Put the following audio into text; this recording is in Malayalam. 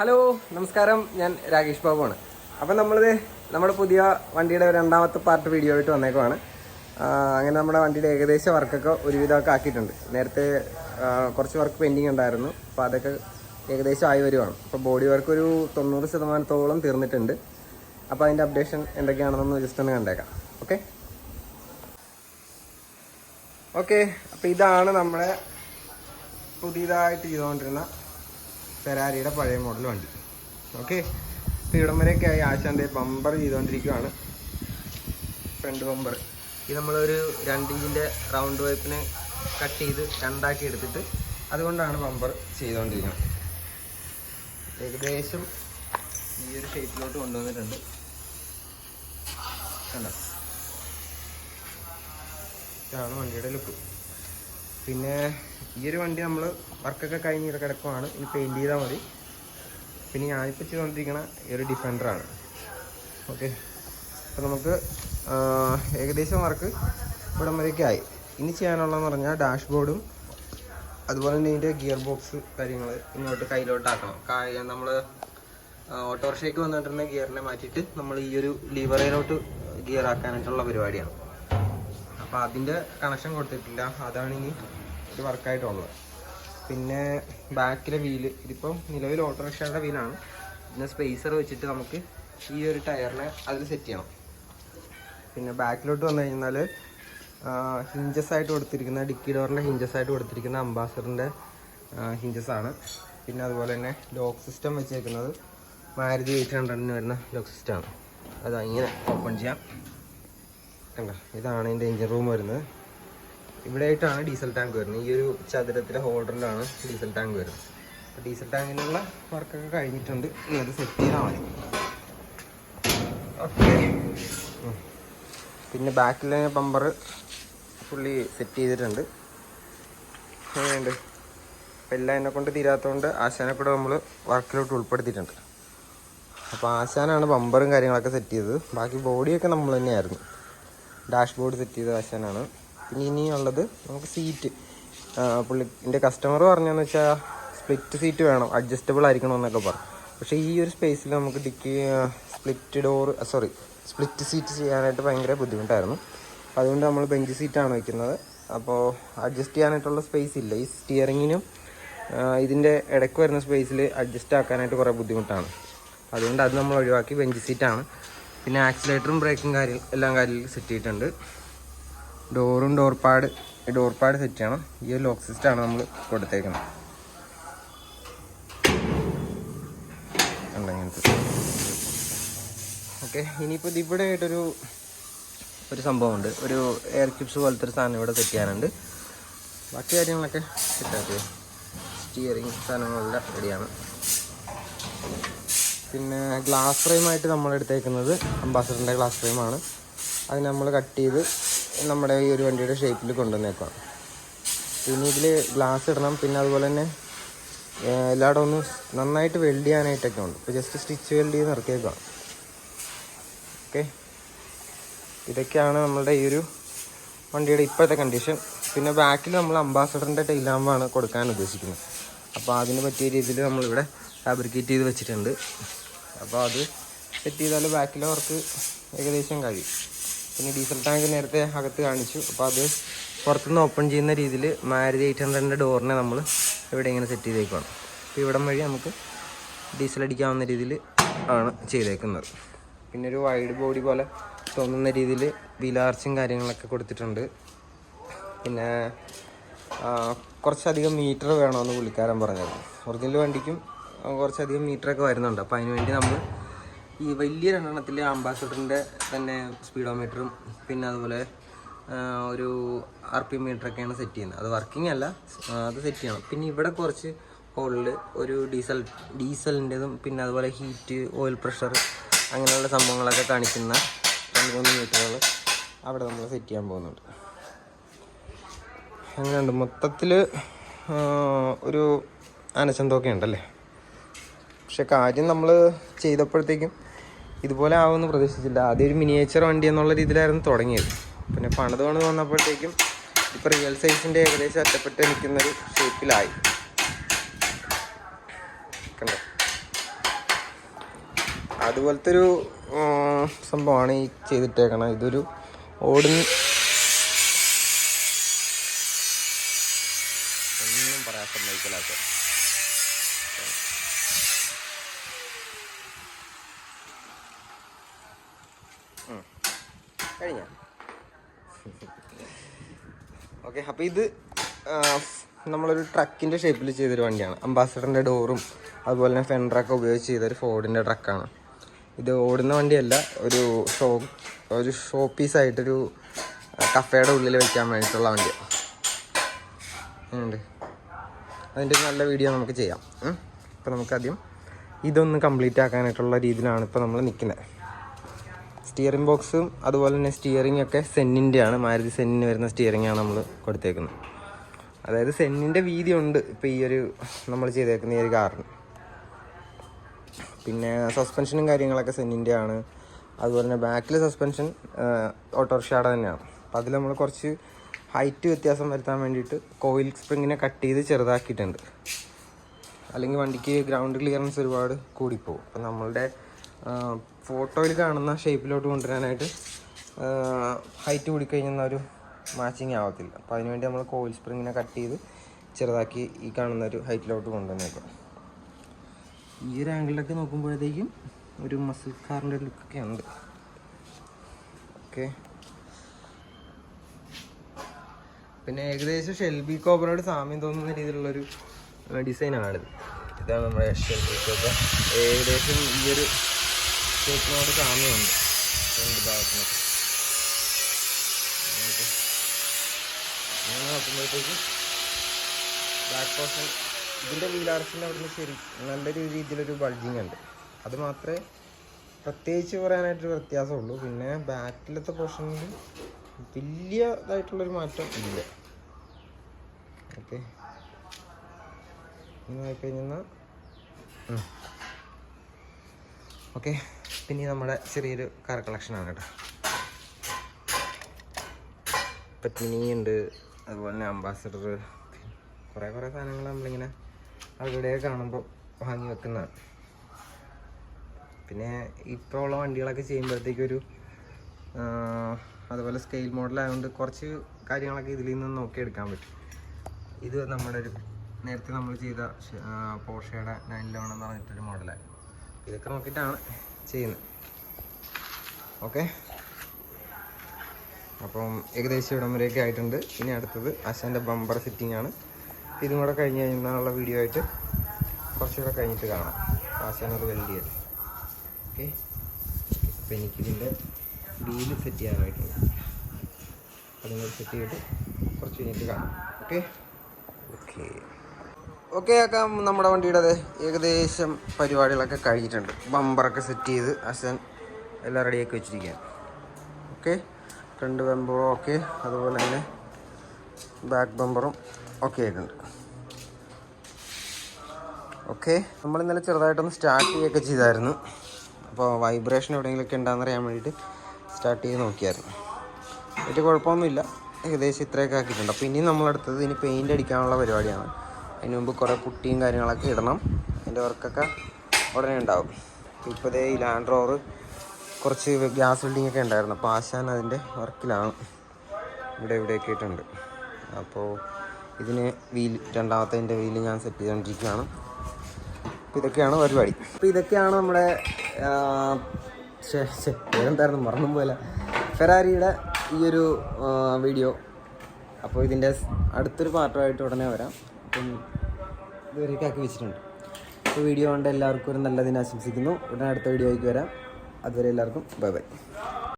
ഹലോ നമസ്കാരം, ഞാൻ രാകേഷ് ബാബുവാണ്. അപ്പം നമ്മുടെ പുതിയ വണ്ടിയുടെ രണ്ടാമത്തെ പാർട്ട് വീഡിയോ ആയിട്ട് വന്നേക്കുവാണ്. അങ്ങനെ നമ്മുടെ വണ്ടിയുടെ ഏകദേശ വർക്കൊക്കെ ഒരുവിധമൊക്കെ ആക്കിയിട്ടുണ്ട്. നേരത്തെ കുറച്ച് വർക്ക് പെൻഡിങ് ഉണ്ടായിരുന്നു, അപ്പോൾ അതൊക്കെ ഏകദേശം ആയി വരുവാണ്. അപ്പോൾ ബോഡി വർക്ക് ഒരു 90% തീർന്നിട്ടുണ്ട്. അപ്പോൾ അതിൻ്റെ അപ്ഡേഷൻ എന്തൊക്കെയാണെന്നൊന്ന് ജസ്റ്റ് ഒന്ന് കണ്ടേക്കാം. ഓക്കെ. അപ്പോൾ ഇതാണ് നമ്മുടെ പുതിയതായിട്ട് ചെയ്തുകൊണ്ടിരുന്ന ഫെരാരിയുടെ പഴയ മോഡൽ വണ്ടി. ഓക്കെ. ഇപ്പോൾ ഇവിടം വരെയൊക്കെ ആയി. ആശാൻ്റെ ബമ്പർ ചെയ്തുകൊണ്ടിരിക്കുകയാണ്, ഫ്രണ്ട് ബമ്പർ. ഇത് നമ്മളൊരു 2 ഇഞ്ചിൻ്റെ റൗണ്ട് വൈപ്പിന് കട്ട് ചെയ്ത് രണ്ടാക്കി എടുത്തിട്ട് അതുകൊണ്ടാണ് ബമ്പർ ചെയ്തുകൊണ്ടിരിക്കുന്നത്. ഏകദേശം ഈ ഒരു ഷേപ്പിലോട്ട് കൊണ്ടുവന്നിട്ടുണ്ട്. കണ്ടോ, ഇതാണ് വണ്ടിയുടെ ലുക്ക്. പിന്നെ ഈ ഒരു വണ്ടി നമ്മൾ വർക്കൊക്കെ കഴിഞ്ഞ് കിടക്കുവാണ്. ഇനി പെയിൻറ്റ് ചെയ്താൽ മതി. പിന്നെ ഞാനിപ്പോൾ ചെയ്തുകൊണ്ടിരിക്കുന്ന ഈ ഒരു ഡിഫൻഡറാണ്. ഓക്കെ. അപ്പോൾ നമുക്ക് ഏകദേശം വർക്ക് ഇവിടം വരെയൊക്കെ ആയി. ഇനി ചെയ്യാനുള്ളതെന്ന് പറഞ്ഞാൽ ഡാഷ്ബോർഡും അതുപോലെ തന്നെ ഇതിൻ്റെ ഗിയർ ബോക്സ് കാര്യങ്ങൾ ഇങ്ങോട്ട് കയ്യിലോട്ടാക്കണം. നമ്മൾ ഓട്ടോറിക്ഷയ്ക്ക് വന്നിട്ടുള്ള ഗിയറിനെ മാറ്റിയിട്ട് നമ്മൾ ഈ ഒരു ലീവറയിലോട്ട് ഗിയർ ആക്കാനായിട്ടുള്ള പരിപാടിയാണ്. അപ്പോൾ അതിൻ്റെ കണക്ഷൻ കൊടുത്തിട്ടില്ല, അതാണ് ഇനി ഒരു വർക്കായിട്ടുള്ളത്. പിന്നെ ബാക്കിലെ വീല്, ഇതിപ്പോൾ നിലവിൽ ഓട്ടോറിക്ഷയുടെ വീലാണ്. പിന്നെ സ്പേസർ വെച്ചിട്ട് നമുക്ക് ഈ ഒരു ടയറിനെ അതിൽ സെറ്റ് ചെയ്യണം. പിന്നെ ബാക്കിലോട്ട് വന്നു കഴിഞ്ഞാൽ ഹിഞ്ചസ് ആയിട്ട് കൊടുത്തിരിക്കുന്ന, ഡിക്കി ഡോറിൻ്റെ ഹിഞ്ചസ് ആയിട്ട് കൊടുത്തിരിക്കുന്ന അംബാസഡറിൻ്റെ ഹിഞ്ചസാണ്. പിന്നെ അതുപോലെ തന്നെ ലോക്ക് സിസ്റ്റം വെച്ചേക്കുന്നത് മാരുതി 800 വരുന്ന ലോക്ക് സിസ്റ്റമാണ്. അത് ഇങ്ങനെ ഓപ്പൺ ചെയ്യാം. കണ്ടോ, ഇതാണ് എൻ്റെ എഞ്ചിൻ റൂം വരുന്നത്. ഇവിടെ ആയിട്ടാണ് ഡീസൽ ടാങ്ക് വരുന്നത്. ഈ ഒരു ചതുരത്തിലെ ഹോൾഡറിലാണ് ഡീസൽ ടാങ്ക് വരുന്നത്. അപ്പോൾ ഡീസൽ ടാങ്കിനുള്ള വർക്കൊക്കെ കഴിഞ്ഞിട്ടുണ്ട്. ഇനി അത് സെറ്റ് ചെയ്താൽ മതി. ഓക്കെ. പിന്നെ ബാക്കിലെ ബമ്പർ ഫുള്ളി സെറ്റ് ചെയ്തിട്ടുണ്ട്. അങ്ങനെയുണ്ട്. അപ്പോൾ എല്ലാം എന്നെ കൊണ്ട് തീരാത്തതുകൊണ്ട് ആശാനെ കൂടെ നമ്മൾ വർക്കിലോട്ട് ഉൾപ്പെടുത്തിയിട്ടുണ്ട്. അപ്പോൾ ആശാനാണ് ബമ്പറും കാര്യങ്ങളൊക്കെ സെറ്റ് ചെയ്തത്. ബാക്കി ബോഡിയൊക്കെ നമ്മൾ തന്നെയായിരുന്നു. ഡാഷ്ബോർഡ് സെറ്റ് ചെയ്ത ആശാനാണ്. പിന്നെ ഇനിയുള്ളത് നമുക്ക് സീറ്റ്. എൻ്റെ കസ്റ്റമർ പറഞ്ഞതെന്ന് വെച്ചാൽ സ്പ്ലിറ്റ് സീറ്റ് വേണം, അഡ്ജസ്റ്റബിൾ ആയിരിക്കണമെന്നൊക്കെ പറഞ്ഞു. പക്ഷേ ഈ ഒരു സ്പേസിൽ നമുക്ക് സ്പ്ലിറ്റ് സീറ്റ് ചെയ്യാനായിട്ട് ഭയങ്കര ബുദ്ധിമുട്ടായിരുന്നു. അതുകൊണ്ട് നമ്മൾ ബെഞ്ച് സീറ്റാണ് വയ്ക്കുന്നത്. അപ്പോൾ അഡ്ജസ്റ്റ് ചെയ്യാനായിട്ടുള്ള സ്പേസ് ഇല്ല. ഈ സ്റ്റിയറിങ്ങിനും ഇതിൻ്റെ ഇടയ്ക്ക് വരുന്ന സ്പേസിൽ അഡ്ജസ്റ്റ് ആക്കാനായിട്ട് കുറേ ബുദ്ധിമുട്ടാണ്. അതുകൊണ്ട് അത് നമ്മൾ ഒഴിവാക്കി ബെഞ്ച് സീറ്റാണ്. പിന്നെ ആക്സിലേറ്ററും ബ്രേക്കും എല്ലാം കാര്യത്തിൽ സെറ്റ് ചെയ്തിട്ടുണ്ട്. ഡോറും ഡോർ പാഡ് സെറ്റ് ചെയ്യണം. ഈ ഒരു ലോക്ക് സിസ്റ്റമാണ് നമ്മൾ കൊടുത്തേക്കുന്നത്. ഓക്കെ. ഇനിയിപ്പോൾ ഇവിടെ ആയിട്ടൊരു സംഭവമുണ്ട്. ഒരു എയർ ക്യൂബ്സ് പോലത്തെ ഒരു സാധനം ഇവിടെ സെറ്റ് ചെയ്യാനുണ്ട്. ബാക്കി കാര്യങ്ങളൊക്കെ സെറ്റാക്കി സ്റ്റിയറിങ് സാധനങ്ങളെല്ലാം റെഡിയാണ്. പിന്നെ ഗ്ലാസ് ഫ്രെയിമായിട്ട് നമ്മൾ എടുത്തേക്കുന്നത് അംബാസഡറിൻ്റെ ഗ്ലാസ് ഫ്രെയിമാണ്. അത് നമ്മൾ കട്ട് ചെയ്ത് നമ്മുടെ ഈ ഒരു വണ്ടിയുടെ ഷേപ്പിൽ കൊണ്ടുവന്നേക്കാം. പിന്നെ ഇതിൽ ഗ്ലാസ് ഇടണം. പിന്നെ അതുപോലെ തന്നെ എല്ലായിടും ഒന്ന് നന്നായിട്ട് വെൽഡ് ചെയ്യാനായിട്ടൊക്കെ ഉണ്ട്. ഇപ്പോൾ ജസ്റ്റ് സ്റ്റിച്ച് വെൽഡ് ചെയ്ത് നിർത്തിയേക്കാം. ഓക്കെ. ഇതൊക്കെയാണ് നമ്മളുടെ ഈ ഒരു വണ്ടിയുടെ ഇപ്പോഴത്തെ കണ്ടീഷൻ. പിന്നെ ബാക്കിൽ നമ്മൾ അംബാസഡറിൻ്റെ ടൈൽ ലാമ്പാണ് കൊടുക്കാൻ ഉദ്ദേശിക്കുന്നത്. അപ്പോൾ അതിന് പറ്റിയ രീതിയിൽ നമ്മളിവിടെ ഫാബ്രിക്കേറ്റ് ചെയ്ത് വെച്ചിട്ടുണ്ട്. അപ്പോൾ അത് സെറ്റ് ചെയ്താൽ ബാക്കിലെ വർക്ക് ഏകദേശം കഴിയും. പിന്നെ ഡീസൽ ടാങ്ക് നേരത്തെ അകത്ത് കാണിച്ചു. അപ്പോൾ അത് പുറത്തുനിന്ന് ഓപ്പൺ ചെയ്യുന്ന രീതിയിൽ മാരുതി 800 ഡോറിനെ നമ്മൾ ഇവിടെ ഇങ്ങനെ സെറ്റ് ചെയ്തേക്കുവാണ്. അപ്പോൾ ഇവിടം വഴി നമുക്ക് ഡീസൽ അടിക്കാവുന്ന രീതിയിൽ ആണ് ചെയ്തേക്കുന്നത്. പിന്നെ ഒരു വൈഡ് ബോഡി പോലെ തോന്നുന്ന രീതിയിൽ വീലാർച്ചും കാര്യങ്ങളൊക്കെ കൊടുത്തിട്ടുണ്ട്. പിന്നെ കുറച്ചധികം മീറ്റർ വേണമെന്ന് പുള്ളിക്കാരൻ പറഞ്ഞത്. ഒറിജിനൽ വണ്ടിക്കും കുറച്ചധികം മീറ്ററൊക്കെ വരുന്നുണ്ട്. അപ്പോൾ അതിന് വേണ്ടി നമ്മൾ ഈ വലിയ 2 അംബാസഡറിൻ്റെ തന്നെ സ്പീഡോമീറ്ററും പിന്നെ അതുപോലെ ഒരു RPM മീറ്ററൊക്കെയാണ് സെറ്റ് ചെയ്യുന്നത്. അത് വർക്കിംഗ് അല്ല, അത് സെറ്റ് ചെയ്യണം. പിന്നെ ഇവിടെ കുറച്ച് ഹോളിൽ ഒരു ഡീസലിൻ്റെതും പിന്നെ അതുപോലെ ഹീറ്റ്, ഓയിൽ പ്രഷർ അങ്ങനെയുള്ള സംഭവങ്ങളൊക്കെ കാണിക്കുന്ന 2-3 മീറ്ററുകൾ അവിടെ നമ്മൾ സെറ്റ് ചെയ്യാൻ പോകുന്നുണ്ട്. അങ്ങനെയുണ്ട്. മൊത്തത്തിൽ ഒരു അനച്ചന്തൊക്കെ ഉണ്ടല്ലേ. പക്ഷെ കാര്യം നമ്മൾ ചെയ്തപ്പോഴത്തേക്കും ഇതുപോലെ ആവുമെന്ന് പ്രതീക്ഷിച്ചില്ല. ആദ്യം ഒരു മിനിയേച്ചർ വണ്ടി എന്നുള്ള രീതിയിലായിരുന്നു തുടങ്ങിയത്. പിന്നെ പണിത് വന്നപ്പോഴത്തേക്കും ഇപ്പോൾ റിയൽ സൈസിൻ്റെ ഏകദേശം അറ്റപ്പെട്ട് നിൽക്കുന്നൊരു ഷേപ്പിലായി. കണ്ടോ. അതുപോലത്തെ ഒരു സംഭവമാണ് ഈ ചെയ്തിട്ടേക്കണം. ഇതൊരു ഓടുന്ന ഒന്നും പറയാൻ സമ്മതിക്കലാത്ത കഴിഞ്ഞ. ഓക്കെ, അപ്പോൾ ഇത് നമ്മളൊരു ട്രക്കിൻ്റെ ഷേപ്പിൽ ചെയ്തൊരു വണ്ടിയാണ്. അംബാസഡറിൻ്റെ ഡോറും അതുപോലെ തന്നെ ഫെൻഡറൊക്കെ ഉപയോഗിച്ച് ചെയ്തൊരു ഫോർഡിൻ്റെ ട്രക്കാണ്. ഇത് ഓടുന്ന വണ്ടിയല്ല, ഒരു ഷോ പീസായിട്ടൊരു കഫേയുടെ ഉള്ളിൽ വയ്ക്കാൻ വേണ്ടിയിട്ടുള്ള വണ്ടിയാണ്. ഉണ്ട്, അതിൻ്റെ ഒരു നല്ല വീഡിയോ നമുക്ക് ചെയ്യാം. അപ്പോൾ നമുക്കാദ്യം ഇതൊന്ന് കംപ്ലീറ്റ് ആക്കാനായിട്ടുള്ള രീതിയിലാണ് ഇപ്പോൾ നമ്മൾ നിൽക്കുന്നത്. സ്റ്റിയറിംഗ് ബോക്സും അതുപോലെ തന്നെ സ്റ്റിയറിംഗ് ഒക്കെ സെന്നിൻ്റെയാണ്, മാരുതി സെന്നിന് വരുന്ന സ്റ്റിയറിംഗാണ് നമ്മൾ കൊടുത്തേക്കുന്നത്. അതായത് സെന്നിൻ്റെ വീതി ഉണ്ട് ഇപ്പോൾ ഈ ഒരു നമ്മൾ ചെയ്തേക്കുന്ന ഈ ഒരു കാറിന്. പിന്നെ സസ്പെൻഷനും കാര്യങ്ങളൊക്കെ സെന്നിൻ്റെ ആണ്. അതുപോലെ തന്നെ ബാക്കിൽ സസ്പെൻഷൻ ഓട്ടോറിക്ഷയുടെ തന്നെയാണ്. അപ്പോൾ അതിൽ നമ്മൾ കുറച്ച് ഹൈറ്റ് വ്യത്യാസം വരുത്താൻ വേണ്ടിയിട്ട് കോയിൽ സ്പ്രിങ്ങിനെ കട്ട് ചെയ്ത് ചെറുതാക്കിയിട്ടുണ്ട്. അല്ലെങ്കിൽ വണ്ടിക്ക് ഗ്രൗണ്ട് ക്ലിയറൻസ് ഒരുപാട് കൂടിപ്പോവും. അപ്പോൾ നമ്മളുടെ ഫോട്ടോയിൽ കാണുന്ന ഷേപ്പിലോട്ട് കൊണ്ടുവരാനായിട്ട് ഹൈറ്റ് കൂടിക്കഴിഞ്ഞാൽ ഒരു മാച്ചിങ് ആവത്തില്ല. അപ്പോൾ അതിനുവേണ്ടി നമ്മൾ കോയിൽ സ്പ്രിങ്ങിനെ കട്ട് ചെയ്ത് ചെറുതാക്കി ഈ കാണുന്ന ഒരു ഹൈറ്റിലോട്ട് കൊണ്ടുവന്നേക്കാം. ഈ ഒരു ആംഗിളിലൊക്കെ നോക്കുമ്പോഴത്തേക്കും ഒരു മസിൽ കാറിൻ്റെ ലുക്കൊക്കെ ഉണ്ട്. ഓക്കെ, പിന്നെ ഏകദേശം ഷെൽബി കോബ്രയോട് സാമ്യം തോന്നുന്ന രീതിയിലുള്ളൊരു ഡിസൈനാണിത്. ഇതാണ് നമ്മുടെ ഷെൽബി കോബ്ര. ഏകദേശം ഈ ഒരു ഷേപ്പിനോട് സാമ്യമുണ്ട് രണ്ട് ഭാഗത്തിനൊക്കെ. അങ്ങനെ നോക്കുമ്പോഴത്തേക്കും ബാക്ക് പോർഷൻ ഇതിൻ്റെ വീലാർസിൻ്റെ അവിടുന്ന് ശരി നല്ലൊരു രീതിയിലൊരു ബൾജിങ് ഉണ്ട്. അത് മാത്രമേ പ്രത്യേകിച്ച് പറയാനായിട്ടൊരു വ്യത്യാസമുള്ളൂ. പിന്നെ ബാക്കിലത്തെ പോർഷനിൽ വലിയതായിട്ടുള്ളൊരു മാറ്റം ഇല്ല. ഓക്കെ, ഇനി നോക്കിക്കഴിഞ്ഞാൽ ഓക്കെ. പിന്നെ നമ്മുടെ ചെറിയൊരു കാർ കളക്ഷനാണ് കേട്ടോ. പത്മിനി ഉണ്ട്, അതുപോലെ തന്നെ അംബാസഡർ, കുറേ സാധനങ്ങൾ നമ്മളിങ്ങനെ അവിടെ കാണുമ്പോൾ വാങ്ങി വെക്കുന്നതാണ്. പിന്നെ ഇപ്പോൾ ഉള്ള വണ്ടികളൊക്കെ ചെയ്യുമ്പോഴത്തേക്കൊരു അതുപോലെ സ്കെയിൽ മോഡലായതുകൊണ്ട് കുറച്ച് കാര്യങ്ങളൊക്കെ ഇതിൽ നിന്ന് നോക്കിയെടുക്കാൻ പറ്റും. ഇത് നമ്മുടെ ഒരു നേരത്തെ നമ്മൾ ചെയ്ത പോർഷയുടെ 911 എന്ന് പറഞ്ഞിട്ടൊരു മോഡലാണ്. ഇതൊക്കെ നോക്കിയിട്ടാണ് ചെയ്യുന്നത്. ഓക്കെ, അപ്പം ഏകദേശം ഇവിടം വരെയൊക്കെ ആയിട്ടുണ്ട്. ഇനി അടുത്തത് ആശാൻ്റെ ബമ്പർ സെറ്റിംഗ് ആണ്. ഇതും കൂടെ കഴിഞ്ഞ് കഴിഞ്ഞാലുള്ള വീഡിയോ ആയിട്ട് കുറച്ചുകൂടെ കഴിഞ്ഞിട്ട് കാണാം. ആശാനത് വെൽഡ് ചെയ്ത്. ഓക്കെ, അപ്പം എനിക്കിതിൻ്റെ വീല് സെറ്റ് ചെയ്യാനായിട്ടുണ്ട്. അതും കൂടി സെറ്റ് ചെയ്തിട്ട് കുറച്ച് കഴിഞ്ഞിട്ട് കാണാം. ഓക്കെ ഓക്കെ ആക്കാം. നമ്മുടെ വണ്ടിയുടെ ഏകദേശം പരിപാടികളൊക്കെ കഴിഞ്ഞിട്ടുണ്ട്. ബമ്പറൊക്കെ സെറ്റ് ചെയ്ത് ആശാൻ എല്ലാം റെഡിയാക്കി വെച്ചിരിക്കുകയാണ്. ഓക്കെ, ഫ്രണ്ട് ബമ്പറും ഓക്കെ, അതുപോലെ തന്നെ ബാക്ക് ബമ്പറും ഓക്കെ ആയിട്ടുണ്ട്. ഓക്കെ, നമ്മൾ ഇന്നലെ ചെറുതായിട്ടൊന്ന് സ്റ്റാർട്ട് ചെയ്യുകയൊക്കെ ചെയ്തായിരുന്നു. അപ്പോൾ വൈബ്രേഷൻ എവിടെയെങ്കിലുമൊക്കെ ഉണ്ടാകുന്നറിയാൻ വേണ്ടിയിട്ട് സ്റ്റാർട്ട് ചെയ്ത് നോക്കിയായിരുന്നു. വലിയ കുഴപ്പമൊന്നുമില്ല. ഏകദേശം ഇത്രയൊക്കെ ആക്കിയിട്ടുണ്ട്. അപ്പോൾ ഇനി നമ്മളെടുത്തത് ഇനി പെയിൻ്റ് അടിക്കാനുള്ള പരിപാടിയാണ്. അതിന് മുമ്പ് കുറേ പുട്ടിയും കാര്യങ്ങളൊക്കെ ഇടണം. അതിൻ്റെ വർക്കൊക്കെ ഉടനെ ഉണ്ടാവും. ഇപ്പോൾ ഈ ലാൻഡ് റോവർ കുറച്ച് ഗ്യാസ് വെൽഡിംഗ് ഒക്കെ ഉണ്ടായിരുന്നു. അപ്പോൾ ആശാൻ അതിൻ്റെ വർക്കിലാണ്. ഇവിടെയൊക്കെ ആയിട്ടുണ്ട്. അപ്പോൾ ഇതിന് രണ്ടാമത്തെ വീല് ഞാൻ സെറ്റ് ചെയ്തുകൊണ്ടിരിക്കുകയാണ്. അപ്പോൾ ഇതൊക്കെയാണ് പരിപാടി. അപ്പോൾ ഇതൊക്കെയാണ് നമ്മുടെ എന്തായിരുന്നു മറന്നും പോലെ ഫെറാരിയുടെ ഈ ഒരു വീഡിയോ. അപ്പോൾ ഇതിൻ്റെ അടുത്തൊരു പാർട്ടുമായിട്ട് ഉടനെ വരാം. അപ്പം ഇതുവരെയൊക്കെ ആക്കി വെച്ചിട്ടുണ്ട്. അപ്പോൾ വീഡിയോ കൊണ്ട് എല്ലാവർക്കും ഒരു നല്ല ദിനം ആശംസിക്കുന്നു. ഉടനെ അടുത്ത വീഡിയോയ്ക്ക് വരാം. അതുവരെ എല്ലാവർക്കും ബൈ.